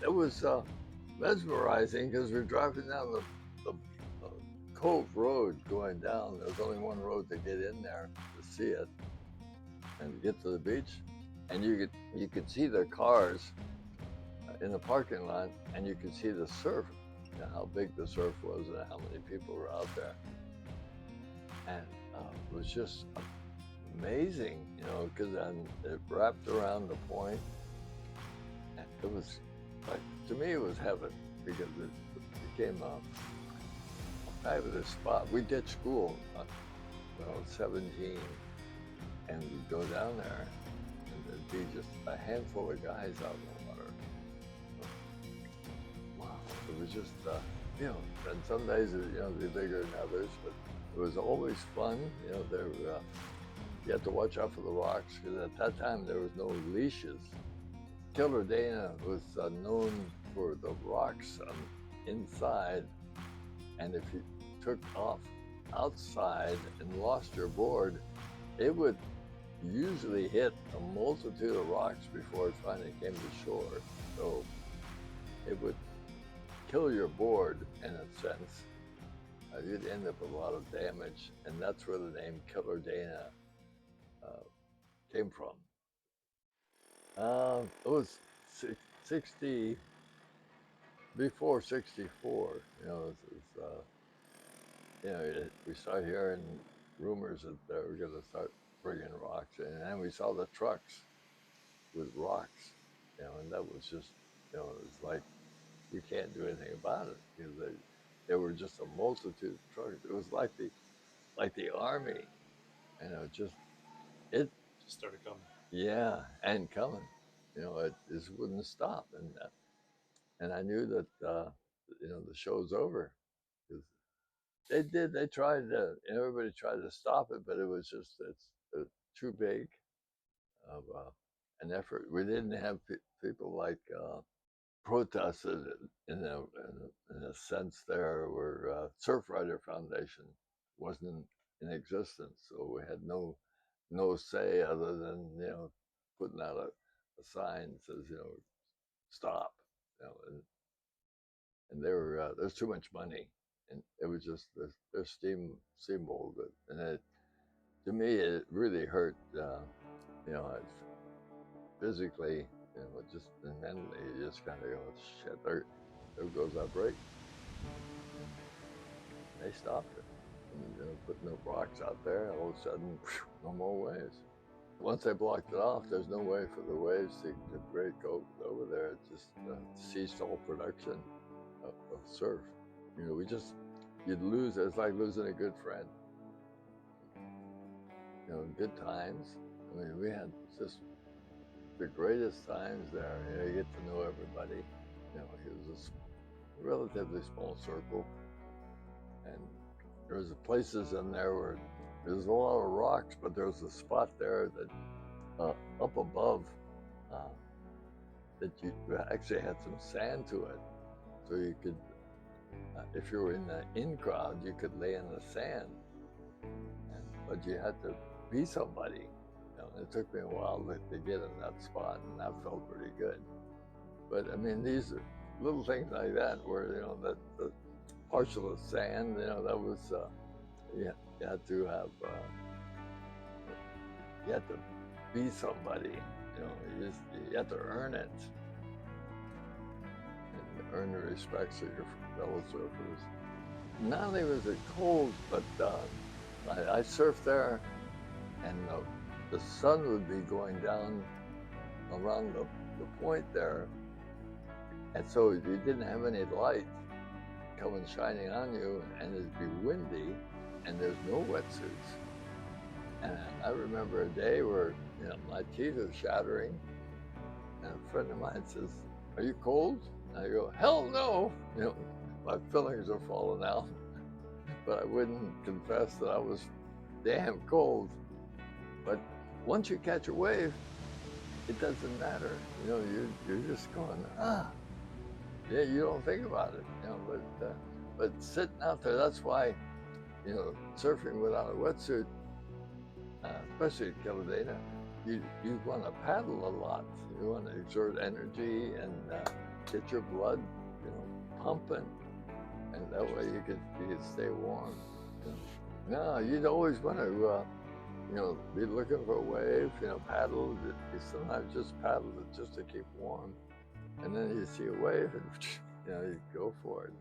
it was mesmerizing because we're driving down the Cove Road going down. There was only one road to get in there to see it and get to the beach, and you could see the cars in the parking lot, and you could see the surf, how big the surf was and how many people were out there, and it was just amazing, because then it wrapped around the point, and it was like, to me, it was heaven because it became a fabulous spot. We ditched school when I was 17, and we'd go down there, and there'd be just a handful of guys out in the water. Wow, it was just, and some days, it'd be bigger than others, but it was always fun. You had to watch out for the rocks, because at that time there was no leashes. Killer Dana was known for the rocks inside, and if you took off outside and lost your board, it would usually hit a multitude of rocks before it finally came to shore. So it would kill your board in a sense. You'd end up with a lot of damage, and that's where the name Killer Dana came from. It was 60, before 64, we started hearing rumors that they were going to start bringing rocks in, and then we saw the trucks with rocks, and that was just, it's like, we can't do anything about it, because they were just a multitude of trucks. It was like the army, just, it Just started coming. yeah, and coming, it just wouldn't stop, and I knew that the show's over, because they tried to, everybody tried to stop it, but it was just, it's too big of an effort. We didn't have people like protested in a sense there, where Surf Rider Foundation wasn't in existence, so we had no say other than putting out a sign that says stop, and there's too much money, and it was just their steamrolled it, and to me it really hurt, physically, just mentally. You just kind of go, shit, there goes our break. They stopped it, and put no rocks out there. All of a sudden, no more waves. Once they blocked it off, there's no way for the waves to break over there. It just ceased all production of surf. You'd lose. It's like losing a good friend. Good times. I mean, we had just the greatest times there. You get to know everybody. It was a relatively small circle, and there was places in there where there's a lot of rocks, but there was a spot there that up above that you actually had some sand to it, so you could, if you were in the in crowd, you could lay in the sand, but you had to be somebody. It took me a while to get in that spot, and that felt pretty good. But I mean, these are little things like that, where the partial of sand, that was you had to have you had to be somebody. You had to earn it, and earn the respects of your fellow surfers. Not only was it cold, but I surfed there, and the sun would be going down around the point there, and so you didn't have any light coming shining on you, and it'd be windy, and there's no wetsuits. And I remember a day where my teeth are shattering, and a friend of mine says, "Are you cold?" And I go, "Hell no!" My fillings are falling out, but I wouldn't confess that I was damn cold. But once you catch a wave, it doesn't matter. You're just going, yeah. You don't think about it, but sitting out there, that's why, surfing without a wetsuit, especially at Killer Dana, you want to paddle a lot. You want to exert energy, and get your blood, pumping, and that way you could stay warm. No, you'd always want to, be looking for a wave, paddle. You sometimes just paddle it just to keep warm, and then you see a wave, and you go for it.